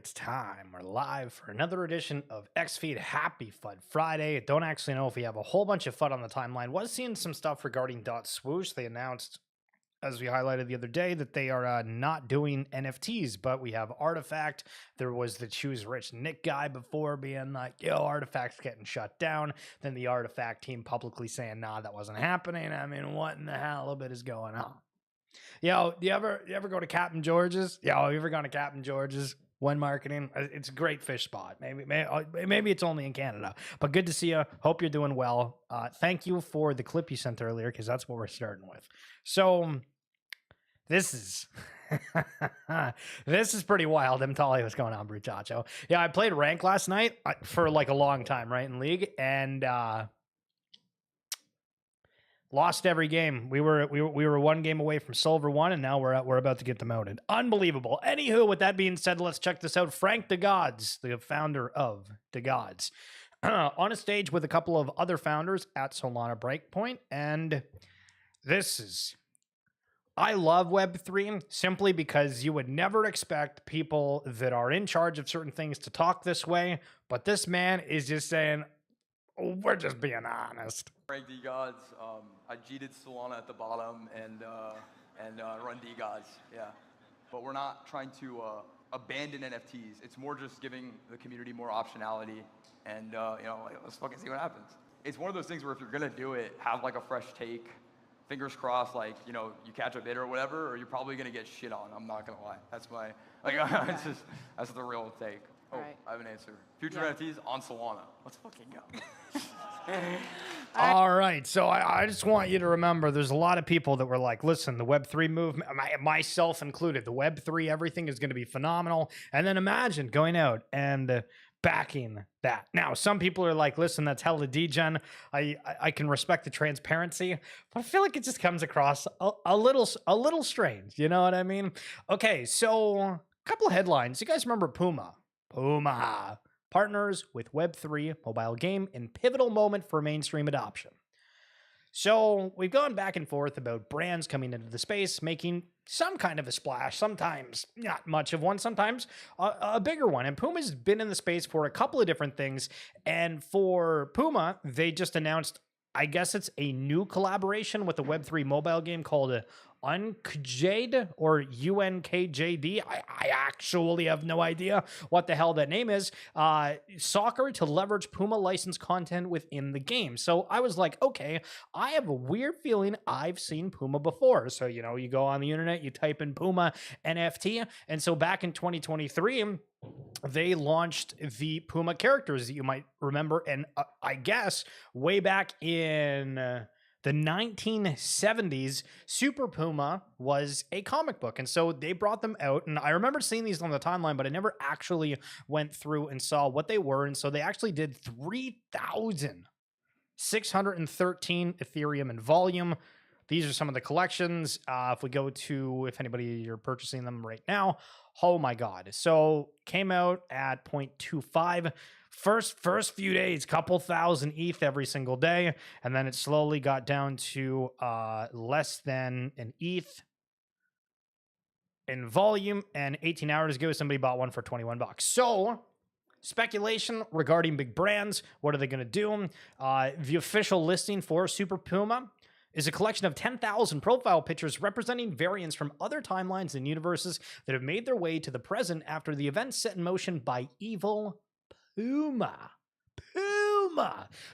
it's time. We're live for another edition of XFeed. Happy FUD Friday. Don't actually know if we have a whole bunch of FUD on the timeline. Was seeing some stuff regarding .swoosh. They announced, as we highlighted the other day, that they are not doing NFTs, but we have Artifact. There was the Choose Rich Nick guy before being like, yo, Artifact's getting shut down. Then the Artifact team publicly saying, nah, that wasn't happening. I mean, what in the hell is going on? Yo, you ever go to Captain George's? Yo, you ever gone to Captain George's when marketing? It's a great fish spot. Maybe it's only in Canada, but good to see you. Hope you're doing well. Thank you for the clip you sent earlier, because that's what we're starting with. So this is this is pretty wild. I'm telling you what's going on, Bruchacho. Yeah, I played rank last night for like a long time, right, in League, and lost every game. We were one game away from Silver 1, and now we're about to get demoted. Unbelievable. Anywho, with that being said, let's check this out. Frank Degods, the founder of Degods, on a stage with a couple of other founders at Solana Breakpoint, and this is... I love Web3 simply because you would never expect people that are in charge of certain things to talk this way, but this man is just saying, we're just being honest. Frank Degods, I cheated Solana at the bottom and run Degods, yeah. But we're not trying to abandon NFTs. It's more just giving the community more optionality, and let's fucking see what happens. It's one of those things where if you're gonna do it, have like a fresh take. Fingers crossed, like, you catch a bid or whatever, or you're probably gonna get shit on. I'm not gonna lie. That's my, that's the real take. Oh, right. I have an answer. Future NFTs on Solana. Let's fucking go. All right, so I just want you to remember, there's a lot of people that were like, listen, the Web3 movement, myself included, the Web3, everything is going to be phenomenal. And then imagine going out and backing that. Now, some people are like, listen, that's hella degen. I can respect the transparency, but I feel like it just comes across a little strange. You know what I mean? Okay, so a couple of headlines. You guys remember PUMA? PUMA partners with Web3 mobile game in pivotal moment for mainstream adoption. So we've gone back and forth about brands coming into the space, making some kind of a splash, sometimes not much of one, sometimes a bigger one. And PUMA's been in the space for a couple of different things. And for PUMA, they just announced, I guess it's a new collaboration with a Web3 mobile game called Unkjade or UNKJD. I actually have no idea what the hell that name is. Soccer to leverage PUMA licensed content within the game. So I was like, okay, I have a weird feeling I've seen PUMA before. So, you go on the internet, you type in PUMA NFT. And so back in 2023, they launched the PUMA characters that you might remember. And I guess way back in the 1970s, Super PUMA was a comic book. And so they brought them out. And I remember seeing these on the timeline, but I never actually went through and saw what they were. And so they actually did 3,613 Ethereum in volume. These are some of the collections. If we go to, if you're purchasing them right now, oh my God. So came out at 0.25. First few days, couple thousand ETH every single day. And then it slowly got down to less than an ETH in volume. And 18 hours ago, somebody bought one for 21 bucks. So speculation regarding big brands. What are they going to do? The official listing for Super PUMA is a collection of 10,000 profile pictures representing variants from other timelines and universes that have made their way to the present after the events set in motion by evil PUMA.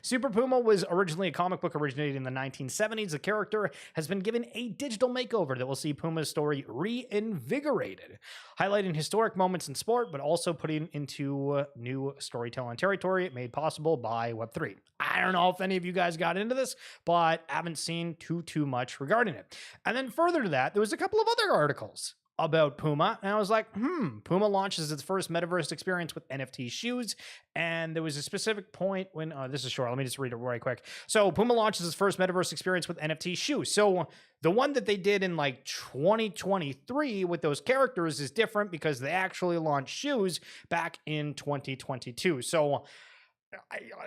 Super PUMA was originally a comic book originated in the 1970s. The character has been given a digital makeover that will see PUMA's story reinvigorated, highlighting historic moments in sport, but also putting into new storytelling territory made possible by Web3. I don't know if any of you guys got into this, but haven't seen too much regarding it. And then further to that, there was a couple of other articles about PUMA, and I was like, PUMA launches its first metaverse experience with NFT shoes, and there was a specific point when, this is short, let me just read it right quick. So PUMA launches its first metaverse experience with NFT shoes. So the one that they did in like 2023 with those characters is different because they actually launched shoes back in 2022. So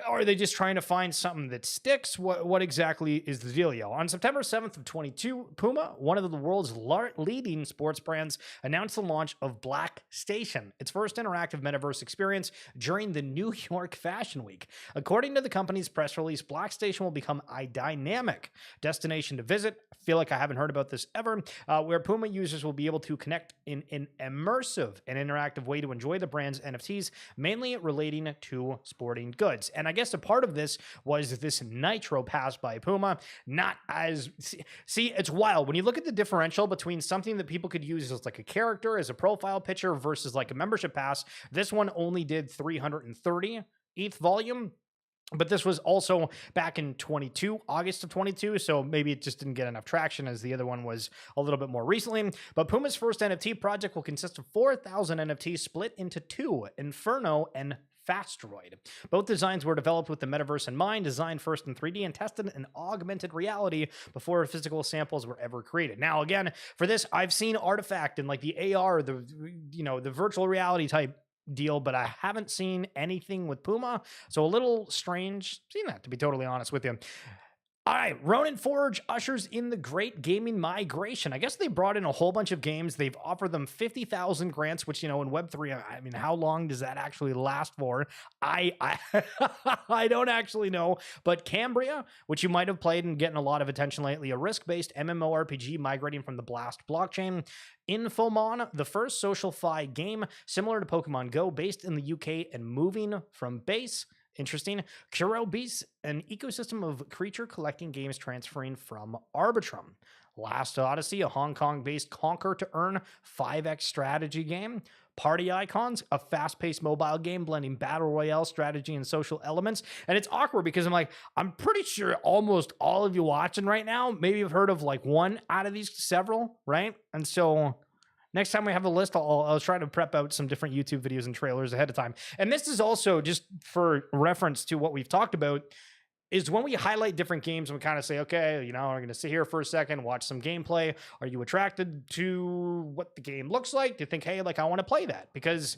Are they just trying to find something that sticks? What exactly is the dealio? On September 7th of 22, Puma, one of the world's leading sports brands, announced the launch of Black Station, its first interactive metaverse experience during the New York Fashion Week. According to the company's press release, Black Station will become a dynamic destination to visit. I feel like I haven't heard about this ever, where Puma users will be able to connect in an immersive and interactive way to enjoy the brand's NFTs, mainly relating to sporting goods. And I guess a part of this was this Nitro pass by Puma. Not as see, it's wild when you look at the differential between something that people could use as like a character, as a profile picture, versus like a membership pass. This one only did 330 ETH volume. But this was also back in 22, August of 22, so maybe it just didn't get enough traction as the other one was a little bit more recently. But Puma's first NFT project will consist of 4,000 NFTs split into two, Inferno and Fastroid. Both designs were developed with the metaverse in mind, designed first in 3D and tested in augmented reality before physical samples were ever created. Now, again, for this, I've seen Artifact and like the AR, the virtual reality type deal, but I haven't seen anything with Puma, so a little strange seeing that, to be totally honest with you. All right, Ronin Forge ushers in the great gaming migration. I guess they brought in a whole bunch of games. They've offered them 50,000 grants, which, in Web3, I mean, how long does that actually last for? I I don't actually know. But Cambria, which you might have played and getting a lot of attention lately, a risk-based MMORPG migrating from the Blast blockchain. Infomon, the first social fi game similar to Pokemon Go, based in the UK and moving from base. Interesting. Kuro Beast, an ecosystem of creature collecting games transferring from Arbitrum. Last Odyssey, a Hong Kong-based conquer to earn 5x strategy game. Party Icons, a fast-paced mobile game blending battle royale strategy and social elements. And it's awkward because I'm pretty sure almost all of you watching right now maybe have heard of like one out of these several, right? And so next time we have a list, I'll try to prep out some different YouTube videos and trailers ahead of time. And this is also just for reference to what we've talked about, is when we highlight different games and we kind of say, okay, we're going to sit here for a second, watch some gameplay. Are you attracted to what the game looks like? Do you think, hey, like I want to play that? Because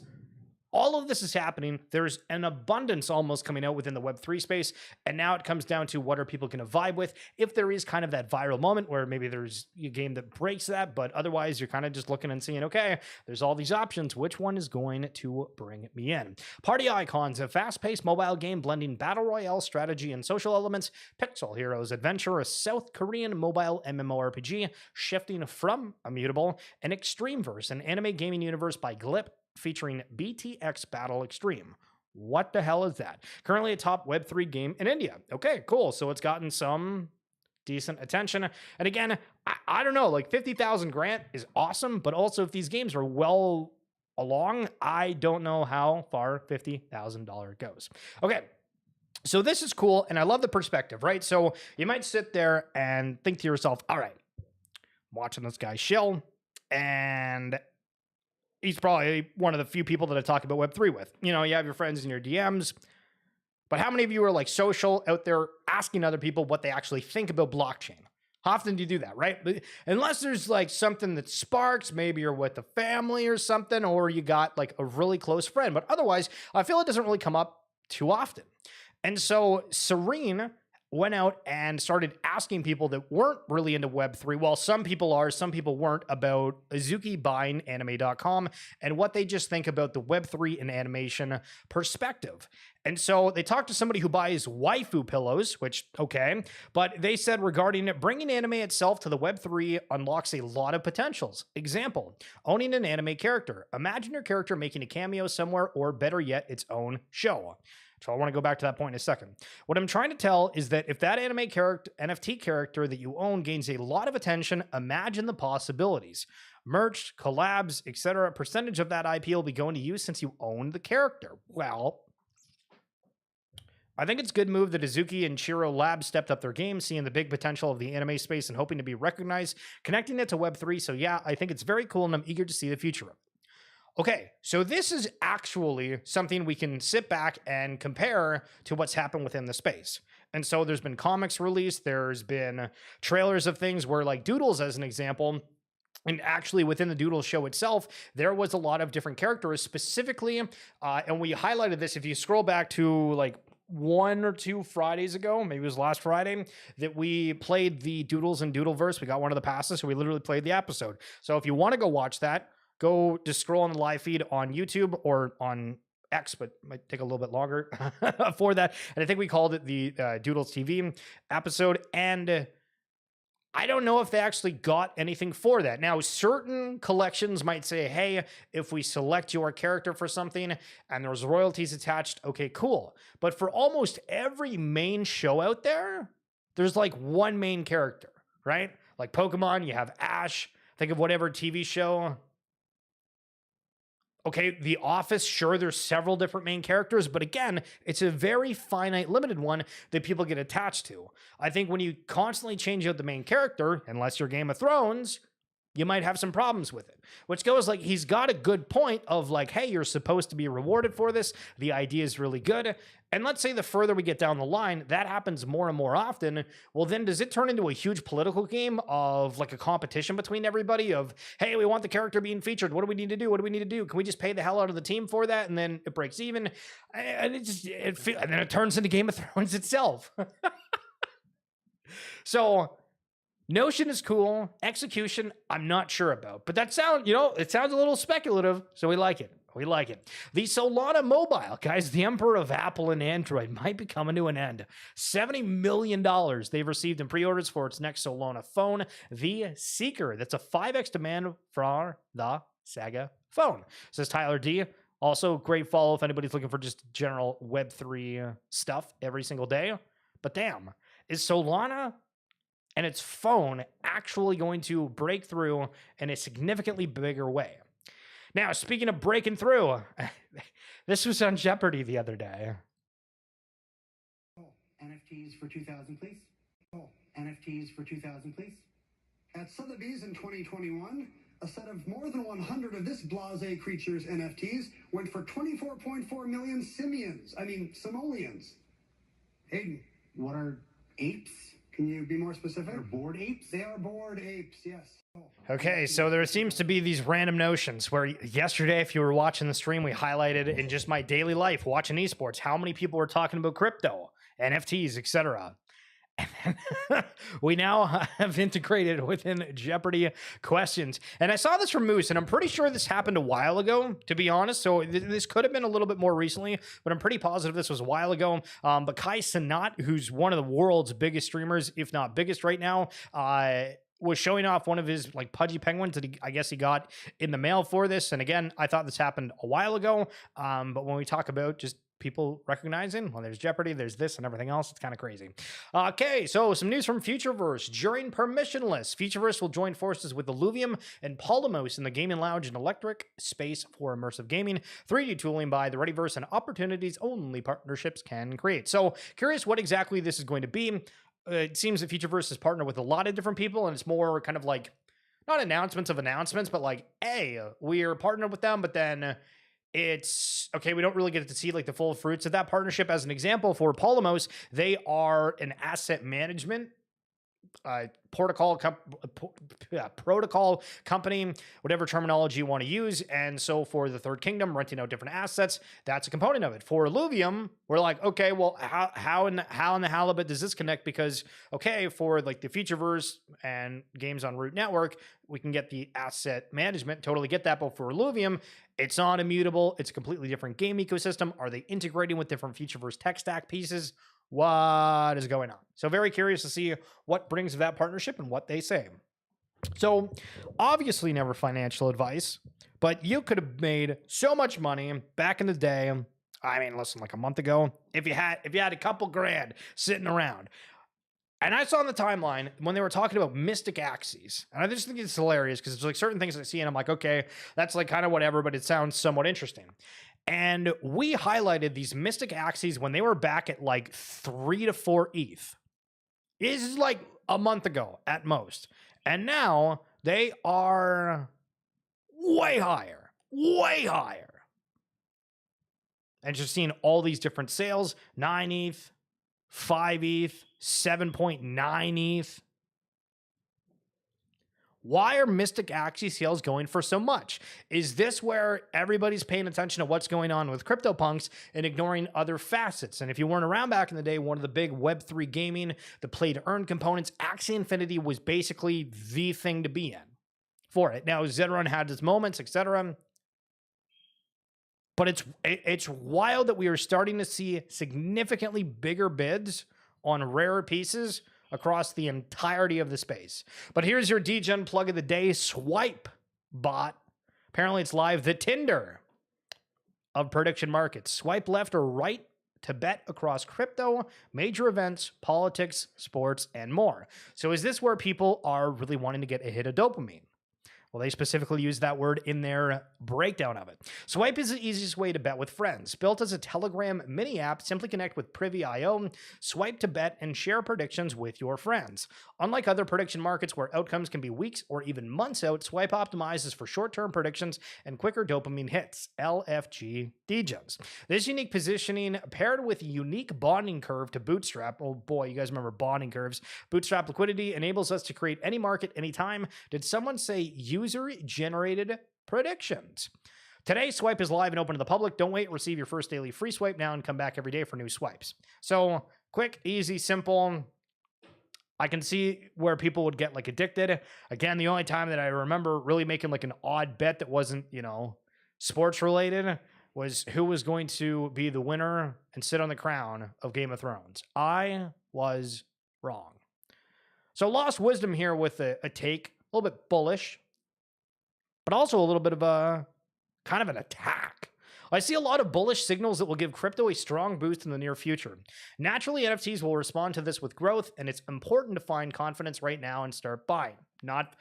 all of this is happening. There's an abundance almost coming out within the Web3 space. And now it comes down to what are people going to vibe with? If there is kind of that viral moment where maybe there's a game that breaks that, but otherwise you're kind of just looking and seeing, okay, there's all these options. Which one is going to bring me in? Party Icons, a fast-paced mobile game blending battle royale strategy and social elements. Pixel Heroes Adventure, a South Korean mobile MMORPG shifting from Immutable. And Extremeverse, an anime gaming universe by Glip, featuring BTX Battle Extreme. What the hell is that? Currently a top Web3 game in India. Okay, cool. So it's gotten some decent attention. And again, I don't know, like 50,000 grant is awesome, but also if these games are well along, I don't know how far $50,000 goes. Okay. So this is cool, and I love the perspective, right? So you might sit there and think to yourself, all right, I'm watching this guy shill, and he's probably one of the few people that I talk about Web3 with. You have your friends in your DMs, but how many of you are like social out there asking other people what they actually think about blockchain? How often do you do that, right? Unless there's like something that sparks, maybe you're with a family or something, or you got like a really close friend. But otherwise, I feel it doesn't really come up too often. And so Serene went out and started asking people that weren't really into Web3. Well, some people are, some people weren't, about Azuki buying anime.com and what they just think about the Web3 and animation perspective. And so they talked to somebody who buys waifu pillows, which, okay, but they said regarding it, bringing anime itself to the Web3 unlocks a lot of potentials. Example, owning an anime character. Imagine your character making a cameo somewhere, or better yet, its own show. So I want to go back to that point in a second. What I'm trying to tell is that if that anime character, NFT character that you own gains a lot of attention, imagine the possibilities. Merch, collabs, etc. Percentage of that IP will be going to you since you own the character. Well, I think it's a good move that Azuki and Chiro Labs stepped up their game, seeing the big potential of the anime space and hoping to be recognized, connecting it to Web3. So yeah, I think it's very cool and I'm eager to see the future of it. Okay, so this is actually something we can sit back and compare to what's happened within the space. And so there's been comics released, there's been trailers of things where, like Doodles as an example, and actually within the Doodles show itself, there was a lot of different characters specifically, and we highlighted this. If you scroll back to like 1 or 2 Fridays ago, maybe it was last Friday, that we played the Doodles and Doodleverse. We got one of the passes, so we literally played the episode. So if you want to go watch that, go just scroll on the live feed on YouTube or on X, but it might take a little bit longer for that. And I think we called it the Doodles TV episode. And I don't know if they actually got anything for that. Now, certain collections might say, hey, if we select your character for something and there's royalties attached, okay, cool. But for almost every main show out there, there's like one main character, right? Like Pokemon, you have Ash. Think of whatever TV show. Okay, The Office, sure, there's several different main characters, but again, it's a very finite, limited one that people get attached to. I think when you constantly change out the main character, unless you're Game of Thrones, you might have some problems with it. Which goes like, he's got a good point of like, hey, you're supposed to be rewarded for this. The idea is really good. And let's say the further we get down the line, that happens more and more often. Well, then does it turn into a huge political game of like a competition between everybody of, hey, we want the character being featured. What do we need to do? What do we need to do? Can we just pay the hell out of the team for that? And then it breaks even. And and then it turns into Game of Thrones itself. So notion is cool. Execution, I'm not sure about. But that sound, it sounds a little speculative, so we like it. We like it. The Solana mobile, guys, the emperor of Apple and Android, might be coming to an end. $70 million they've received in pre-orders for its next Solana phone, the Seeker. That's a 5x demand for the Saga phone, says Tyler D. Also, great follow if anybody's looking for just general Web3 stuff every single day. But damn, is Solana and its phone actually going to break through in a significantly bigger way? Now, speaking of breaking through, this was on Jeopardy the other day. NFTs for 2,000, please. NFTs for 2,000, please. At Sotheby's in 2021, a set of more than 100 of this blasé creature's NFTs went for 24.4 million simoleons. Hayden, what are apes? Can you be more specific? They're bored apes? They are bored apes, yes. Okay, so there seems to be these random notions where yesterday, if you were watching the stream, we highlighted in just my daily life watching esports, how many people were talking about crypto, NFTs, etc. And we now have integrated within Jeopardy questions. And I saw this from Moose, and I'm pretty sure this happened a while ago, to be honest. So this could have been a little bit more recently, but I'm pretty positive this was a while ago. But Cenat, who's one of the world's biggest streamers, if not biggest right now, was showing off one of his like Pudgy penguins that I guess he got in the mail for this. And again, I thought this happened a while ago. But when we talk about just people recognizing, well, there's Jeopardy, there's this and everything else. It's kind of crazy. Okay, so some news from Futureverse. During Permissionless, Futureverse will join forces with Illuvium and Polymos in the gaming lounge and electric space for immersive gaming, 3D tooling by the Readyverse, and opportunities only partnerships can create. So curious what exactly this is going to be. It seems that Futureverse is partnered with a lot of different people, and it's more kind of like, not announcements of announcements, but like, hey, we're partnered with them, but then it's, okay, we don't really get to see like the full fruits of that partnership. As an example, for Polymos, they are an asset management protocol company, whatever terminology you want to use. And so for the Third Kingdom, renting out different assets, that's a component of it. For Illuvium, we're like, okay, well, how in the halibut does this connect? Because, okay, for like the Futureverse and games on Root Network, we can get the asset management, totally get that. But for Illuvium, it's not immutable. It's a completely different game ecosystem. Are they integrating with different Futureverse tech stack pieces? What is going on? So very curious to see what brings that partnership and what they say. So obviously never financial advice, but you could have made so much money back in the day. I mean, listen, like a month ago, if you had a couple grand sitting around. And I saw on the timeline when they were talking about mystic axes, and I just think it's hilarious because it's like certain things I see and I'm like, okay, that's like kind of whatever, but it sounds somewhat interesting. And we highlighted these mystic axes when they were back at like 3 to 4 ETH. This is like a month ago at most. And now they are way higher, way higher. And just seeing all these different sales, 9 ETH, 5 ETH, 7.9 ETH. Why are Mystic Axie sales going for so much? Is this where everybody's paying attention to what's going on with CryptoPunks and ignoring other facets? And if you weren't around back in the day, one of the big Web3 gaming, the play-to-earn components, Axie Infinity was basically the thing to be in for it. Now, Zedrun had its moments, etc. But it's wild that we are starting to see significantly bigger bids on rarer pieces across the entirety of the space. But here's your DGen plug of the day, Swipe Bot. Apparently it's live, the Tinder of prediction markets. Swipe left or right to bet across crypto, major events, politics, sports, and more. So is this where people are really wanting to get a hit of dopamine? Well, they specifically use that word in their breakdown of it. Swipe is the easiest way to bet with friends. Built as a Telegram mini app, simply connect with Privy.io, swipe to bet, and share predictions with your friends. Unlike other prediction markets where outcomes can be weeks or even months out, Swipe optimizes for short-term predictions and quicker dopamine hits, LFG DGens. This unique positioning paired with a unique bonding curve to Bootstrap, oh boy, you guys remember bonding curves, Bootstrap liquidity enables us to create any market anytime. Did someone say user-generated predictions? Today, Swipe is live and open to the public. Don't wait, receive your first daily free swipe now and come back every day for new swipes. So quick, easy, simple. I can see where people would get like addicted. Again, the only time that I remember really making like an odd bet that wasn't, sports related was who was going to be the winner and sit on the crown of Game of Thrones. I was wrong. So Lostwisdom here with a take, a little bit bullish, but also a little bit of a kind of an attack. I see a lot of bullish signals that will give crypto a strong boost in the near future. Naturally, NFTs will respond to this with growth, and it's important to find confidence right now and start buying. Not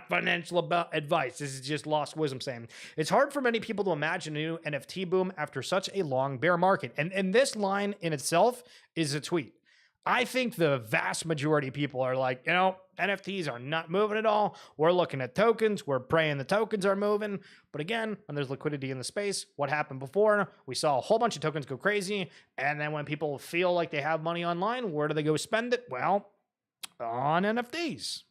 financial advice. This is just Lostwisdom saying. It's hard for many people to imagine a new NFT boom after such a long bear market. And this line in itself is a tweet. I think the vast majority of people are like, NFTs are not moving at all. We're looking at tokens. We're praying the tokens are moving. But again, when there's liquidity in the space, what happened before? We saw a whole bunch of tokens go crazy. And then when people feel like they have money online, where do they go spend it? Well, on NFTs.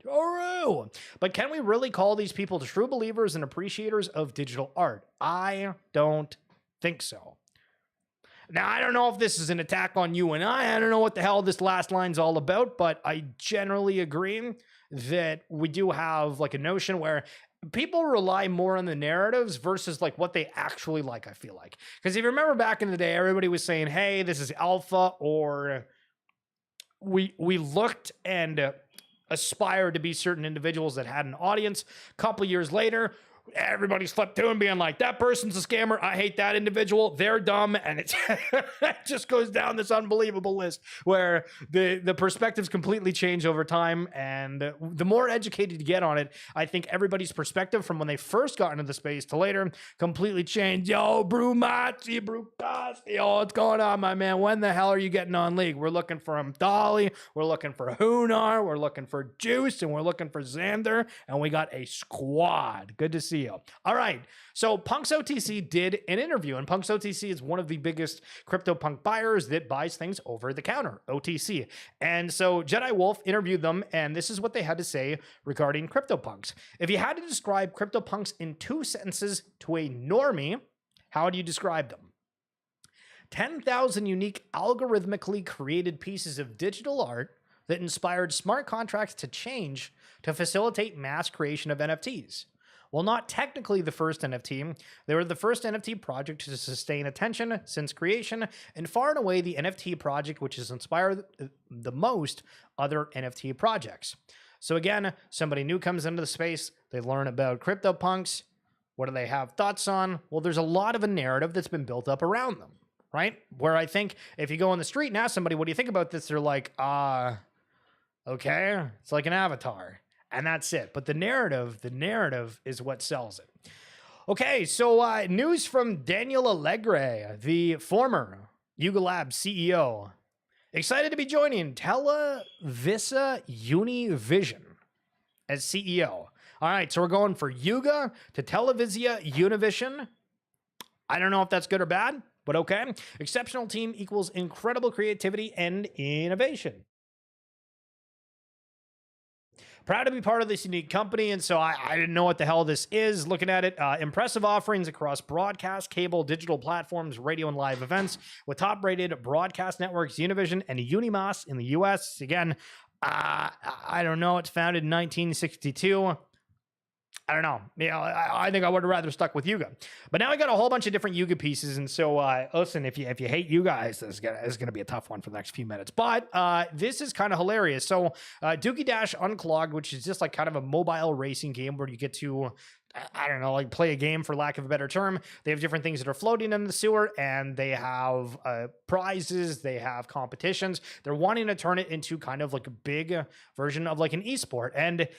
True. But can we really call these people true believers and appreciators of digital art? I don't think so. Now, I don't know if this is an attack on you and I don't know what the hell this last line's all about, but I generally agree that we do have like a notion where people rely more on the narratives versus like what they actually like, I feel like. Because if you remember back in the day, everybody was saying, hey, this is alpha, or we looked and aspired to be certain individuals that had an audience. A couple years later, everybody's flipped to and being like, that person's a scammer. I hate that individual. They're dumb. And it just goes down this unbelievable list where the perspectives completely change over time. And the more educated you get on it, I think everybody's perspective from when they first got into the space to later completely changed. Yo, Brumazzi, Brucasti, what's going on, my man? When the hell are you getting on League? We're looking for Dolly. We're looking for Hunar. We're looking for Juice. And we're looking for Xander. And we got a squad. Good to see you. All right. So PunksOTC did an interview, and PunksOTC is one of the biggest CryptoPunk buyers that buys things over the counter, OTC. And so Jedi Wolf interviewed them, and this is what they had to say regarding CryptoPunks. If you had to describe CryptoPunks in 2 sentences to a normie, how would you describe them? 10,000 unique algorithmically created pieces of digital art that inspired smart contracts to change to facilitate mass creation of NFTs. While not technically the first NFT, they were the first NFT project to sustain attention since creation, and far and away the NFT project which has inspired the most other NFT projects. So again, somebody new comes into the space, they learn about CryptoPunks. What do they have thoughts on? Well, there's a lot of a narrative that's been built up around them, right? Where I think if you go on the street and ask somebody, what do you think about this? They're like, okay, it's like an avatar. And that's it. But the narrative is what sells it. Okay, so news from Daniel Alegre, the former Yuga CEO. Excited to be joining Televisa Univision as CEO. All right, so we're going for Yuga to Televisa Univision. I don't know if that's good or bad, but okay. Exceptional team equals incredible creativity and innovation. Proud to be part of this unique company, and so I didn't know what the hell this is. Looking at it, impressive offerings across broadcast, cable, digital platforms, radio, and live events with top-rated broadcast networks Univision and Unimas in the U.S. Again, I don't know. It's founded in 1962. I don't know. You know, I think I would have rather stuck with Yuga. But now I got a whole bunch of different Yuga pieces, and so listen, if you hate you guys, this is gonna be a tough one for the next few minutes. But this is kind of hilarious. So Dookey Dash Unclogged, which is just like kind of a mobile racing game where you get to, I don't know, like play a game for lack of a better term. They have different things that are floating in the sewer, and they have prizes, they have competitions. They're wanting to turn it into kind of like a big version of like an esport. And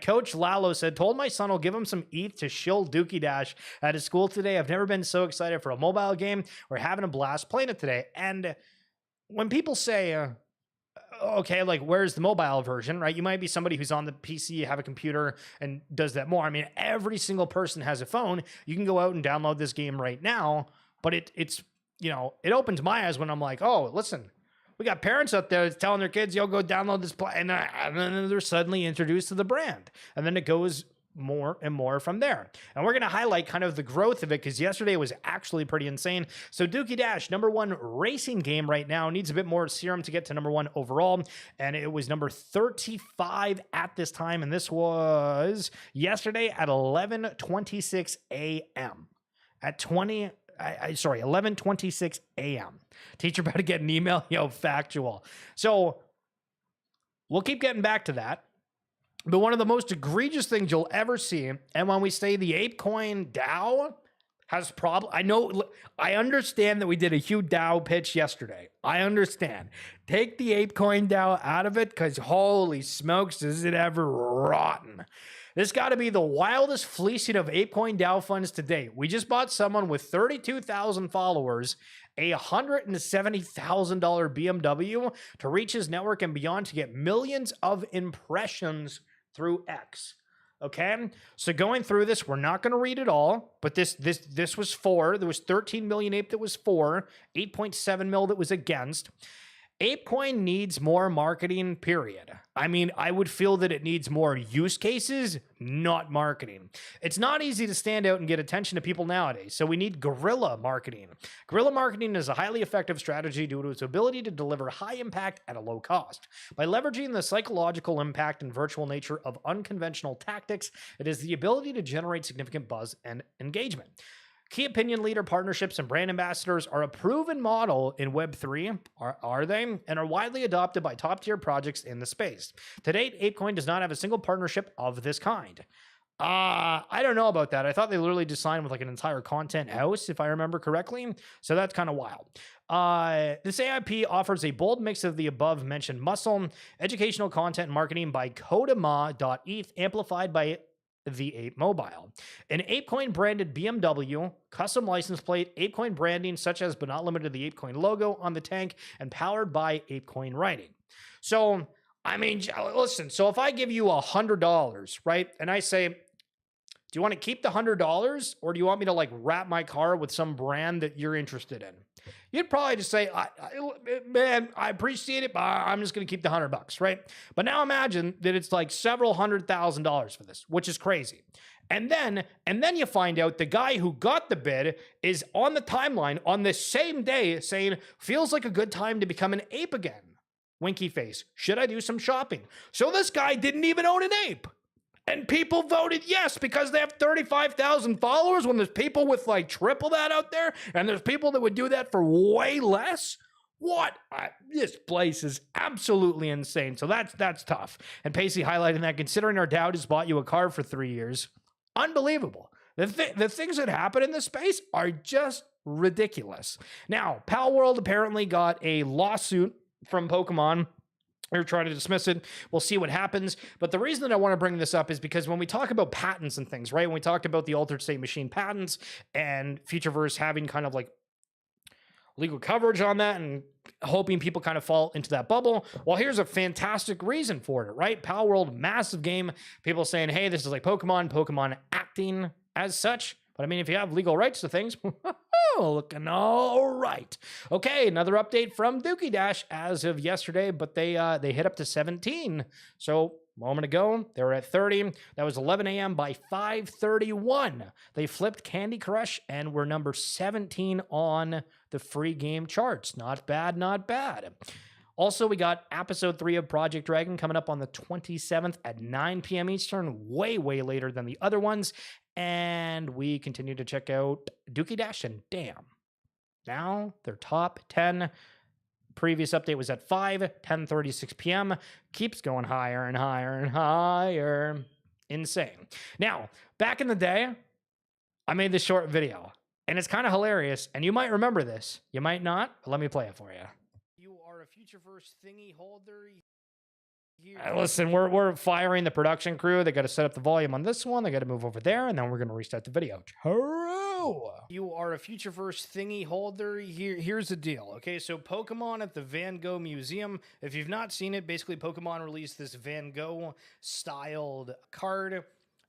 Coach Lalo said, told my son I'll give him some ETH to shill Dookey Dash at his school today. I've never been so excited for a mobile game. We're having a blast playing it today. And when people say, okay, like where's the mobile version, right? You might be somebody who's on the PC, have a computer, and does that more. I mean, every single person has a phone. You can go out and download this game right now, but it's, you know, it opens my eyes when I'm like, oh, listen, we got parents out there telling their kids, yo, go download this play, and then they're suddenly introduced to the brand. And then it goes more and more from there. And we're going to highlight kind of the growth of it because yesterday was actually pretty insane. So Dookey Dash, #1 racing game right now, needs a bit more serum to get to #1 overall. And it was number 35 at this time. And this was yesterday at 11:26 a.m. At 11:26 a.m. Teacher about to get an email. Yo, factual. So we'll keep getting back to that. But one of the most egregious things you'll ever see, and when we say the Apecoin DAO has I understand that we did a huge DAO pitch yesterday. I understand. Take the Apecoin DAO out of it, because holy smokes, is it ever rotten. This got to be the wildest fleecing of Apecoin DAO funds to date. We just bought someone with 32,000 followers, a $170,000 BMW to reach his network and beyond to get millions of impressions through X. Okay, so going through this, we're not going to read it all, but this was for. There was 13 million ape that was for, 8.7 mil that was against. Apecoin needs more marketing, period. I mean, I would feel that it needs more use cases, not marketing. It's not easy to stand out and get attention to people nowadays, so we need guerrilla marketing. Guerrilla marketing is a highly effective strategy due to its ability to deliver high impact at a low cost. By leveraging the psychological impact and virtual nature of unconventional tactics, it is the ability to generate significant buzz and engagement. Key opinion leader partnerships and brand ambassadors are a proven model in Web3, are they? And are widely adopted by top-tier projects in the space. To date, Apecoin does not have a single partnership of this kind. I don't know about that. I thought they literally just signed with like an entire content house, if I remember correctly. So that's kind of wild. This AIP offers a bold mix of the above-mentioned muscle, educational content and marketing by Kodama.eth, amplified by the Ape Mobile. An Apecoin branded BMW, custom license plate, Apecoin branding such as but not limited to the Apecoin logo on the tank, and powered by Apecoin writing. So, I mean, listen, so if I give you $100, right, and I say, do you want to keep the $100 or do you want me to like wrap my car with some brand that you're interested in? You'd probably just say, man, I appreciate it, but I'm just going to keep the $100, right? But now imagine that it's like several $100,000 for this, which is crazy. And then you find out the guy who got the bid is on the timeline on the same day saying, feels like a good time to become an ape again. Winky face. Should I do some shopping? So this guy didn't even own an ape. And people voted yes because they have 35,000 followers when there's people with like triple that out there, and there's people that would do that for way less. What? This place is absolutely insane. So that's tough. And Pacey highlighting that considering our DAO just bought you a car for 3 years. Unbelievable. The things that happen in this space are just ridiculous. Now, Palworld apparently got a lawsuit from Pokemon. They're trying to dismiss it. We'll see what happens. But the reason that I want to bring this up is because when we talk about patents and things, right? When we talked about the altered state machine patents and Futureverse having kind of like legal coverage on that and hoping people kind of fall into that bubble. Well, here's a fantastic reason for it, right? Palworld, massive game. People saying, hey, this is like Pokemon acting as such. But I mean, if you have legal rights to things, looking all right. Okay, another update from Dookey Dash as of yesterday, but they hit up to 17. So moment ago, they were at 30. That was 11 a.m. By 5:31, they flipped Candy Crush and were number 17 on the free game charts. Not bad, not bad. Also, we got episode 3 of Project Dragon coming up on the 27th at 9 p.m. Eastern, way, way later than the other ones. And we continue to check out Dookey Dash, and damn, now they're top 10. Previous update was at 10:36 p.m. Keeps going higher and higher and higher. Insane. Now, back in the day, I made this short video, and it's kind of hilarious, and you might remember this. You might not, but let me play it for you. You are a Futureverse thingy holder. Listen, we're firing the production crew. They got to set up the volume on this one. They got to move over there, and then we're going to restart the video. True. You are a Futureverse thingy holder. Here's the deal. Okay, so Pokemon at the Van Gogh Museum. If you've not seen it, basically Pokemon released this Van Gogh styled card.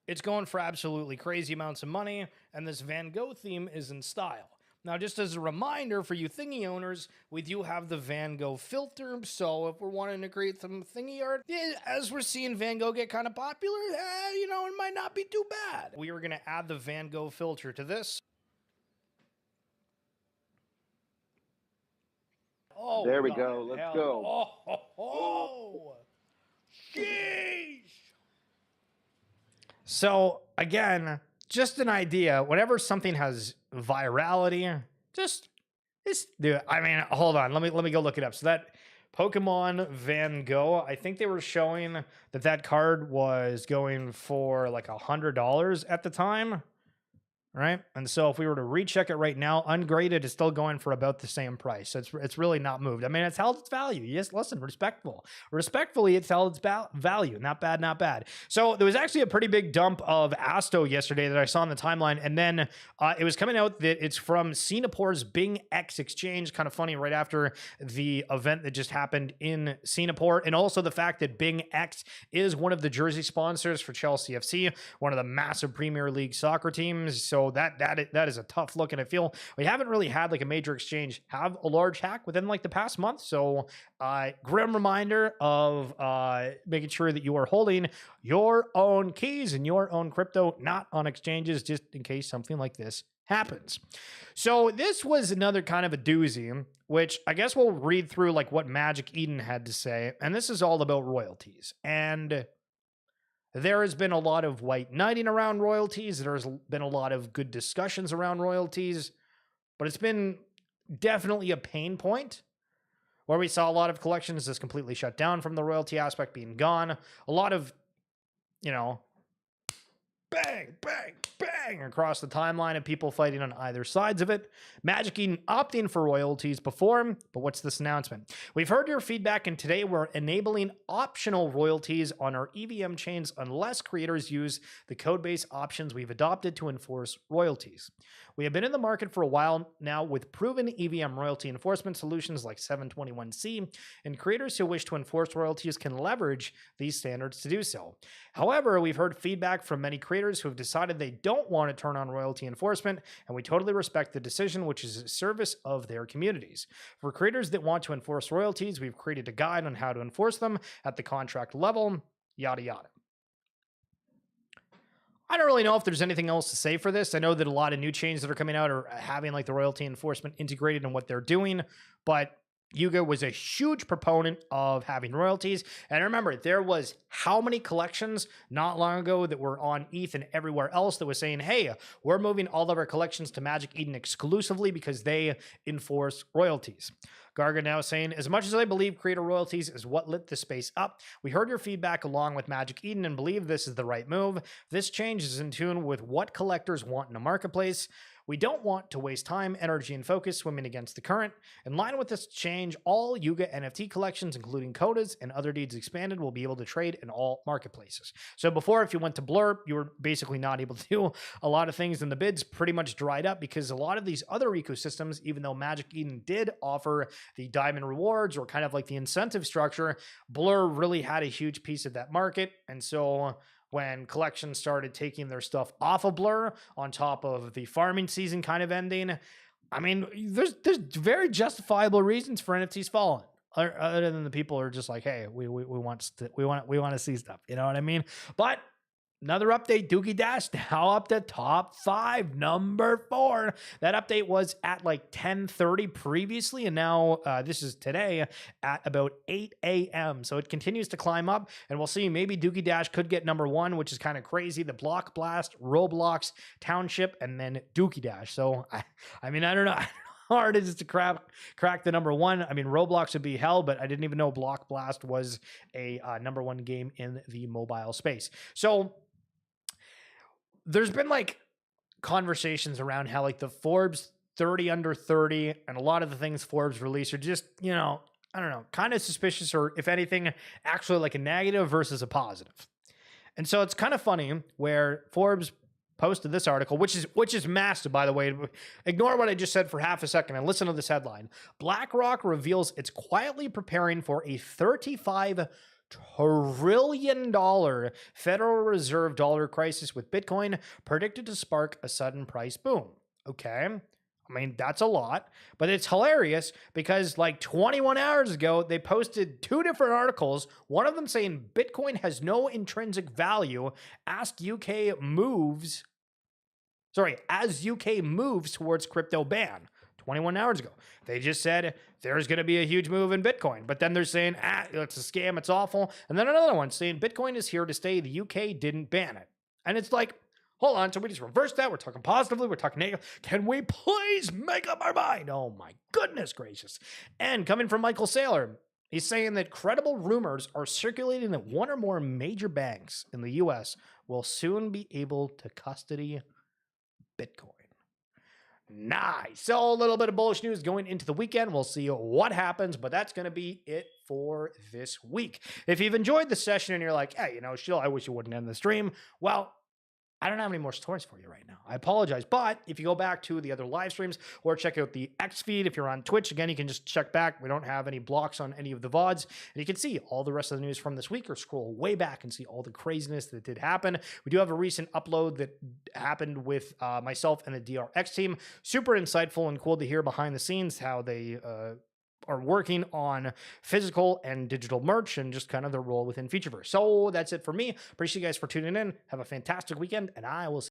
It's going for absolutely crazy amounts of money, and this Van Gogh theme is in style. Now, just as a reminder for you thingy owners, we do have the Van Gogh filter, so if we're wanting to create some thingy art, as we're seeing Van Gogh get kind of popular, you know, it might not be too bad. We are going to add the Van Gogh filter to this. Oh, there we go. Let's go. Oh, ho, ho. Sheesh. So, again, just an idea. Whenever something has virality, just do it. I mean, hold on. Let me go look it up. So that Pokemon Van Gogh, I think they were showing that card was going for like $100 at the time, right? And so if we were to recheck it right now, ungraded is still going for about the same price. So it's really not moved. I mean, it's held its value. Yes, listen, respectfully, it's held its value. Not bad, not bad. So there was actually a pretty big dump of Asto yesterday that I saw on the timeline, and then it was coming out that it's from Singapore's Bing X exchange. Kind of funny, right after the event that just happened in Singapore, and also the fact that Bing X is one of the jersey sponsors for Chelsea FC, one of the massive Premier League soccer teams. So that is a tough look, and I feel we haven't really had like a major exchange have a large hack within like the past month. So grim reminder of making sure that you are holding your own keys and your own crypto, not on exchanges, just in case something like this happens. So this was another kind of a doozy, which I guess we'll read through like what Magic Eden had to say, and this is all about royalties. And there has been a lot of white knighting around royalties. There's been a lot of good discussions around royalties, but it's been definitely a pain point where we saw a lot of collections just completely shut down from the royalty aspect being gone. A lot of, you know, bang, bang, bang across the timeline of people fighting on either sides of it. Magic Eden opting for royalties before, but what's this announcement? We've heard your feedback, and today we're enabling optional royalties on our EVM chains unless creators use the code-based options we've adopted to enforce royalties. We have been in the market for a while now with proven EVM royalty enforcement solutions like 721C, and creators who wish to enforce royalties can leverage these standards to do so. However, we've heard feedback from many creators who have decided they don't want to turn on royalty enforcement, and we totally respect the decision, which is a service of their communities. For creators that want to enforce royalties, we've created a guide on how to enforce them at the contract level, yada yada. I don't really know if there's anything else to say for this. I know that a lot of new chains that are coming out are having like the royalty enforcement integrated in what they're doing, but Yuga was a huge proponent of having royalties. And remember, there was how many collections not long ago that were on ETH and everywhere else that was saying, hey, we're moving all of our collections to Magic Eden exclusively because they enforce royalties. Garga now saying, as much as I believe creator royalties is what lit the space up, we heard your feedback along with Magic Eden and believe this is the right move. This change is in tune with what collectors want in a marketplace. We don't want to waste time, energy, and focus swimming against the current. In line with this change, all Yuga NFT collections, including Codas and other deeds expanded, will be able to trade in all marketplaces. So before, if you went to Blur, you were basically not able to do a lot of things, and the bids pretty much dried up because a lot of these other ecosystems, even though Magic Eden did offer the diamond rewards or kind of like the incentive structure, Blur really had a huge piece of that market. And so when collections started taking their stuff off of Blur on top of the farming season kind of ending, I mean, there's very justifiable reasons for NFTs falling. other than the people who are just like, hey, we want to see stuff. You know what I mean? But another update, Dookey Dash now up to top 5, number 4. That update was at like 10:30 previously, and now this is today at about 8 a.m. So it continues to climb up, and we'll see. Maybe Dookey Dash could get number 1, which is kind of crazy. The Block Blast, Roblox, Township, and then Dookey Dash. So I mean, I don't know. How hard it is to crack the number 1. I mean, Roblox would be hell, but I didn't even know Block Blast was a number 1 game in the mobile space. So there's been like conversations around how like the Forbes 30 under 30 and a lot of the things Forbes release are just, you know, I don't know, kind of suspicious, or if anything, actually like a negative versus a positive. And so it's kind of funny where Forbes posted this article, which is massive, by the way. Ignore what I just said for half a second and listen to this headline. BlackRock reveals it's quietly preparing for a $35 trillion Federal Reserve dollar crisis, with Bitcoin predicted to spark a sudden price boom. Okay. I mean, that's a lot, but it's hilarious because like 21 hours ago, they posted 2 different articles, one of them saying Bitcoin has no intrinsic value as UK moves towards crypto ban. 21 hours ago, they just said there's going to be a huge move in Bitcoin, but then they're saying, it's a scam, it's awful. And then another one saying Bitcoin is here to stay. The UK didn't ban it. And it's like, hold on. So we just reversed that. We're talking positively. We're talking negative. Can we please make up our mind? Oh my goodness gracious. And coming from Michael Saylor, he's saying that credible rumors are circulating that one or more major banks in the US will soon be able to custody Bitcoin. Nice. So a little bit of bullish news going into the weekend. We'll see what happens, but that's going to be it for this week. If you've enjoyed the session and you're like, hey, you know, Shill, I wish you wouldn't end the stream. Well, I don't have any more stories for you right now. I apologize. But if you go back to the other live streams or check out the X feed, if you're on Twitch, again, you can just check back. We don't have any blocks on any of the VODs. And you can see all the rest of the news from this week, or scroll way back and see all the craziness that did happen. We do have a recent upload that happened with myself and the DRX team. Super insightful and cool to hear behind the scenes how they are working on physical and digital merch and just kind of their role within Futureverse. So that's it for me. Appreciate you guys for tuning in. Have a fantastic weekend, and I will see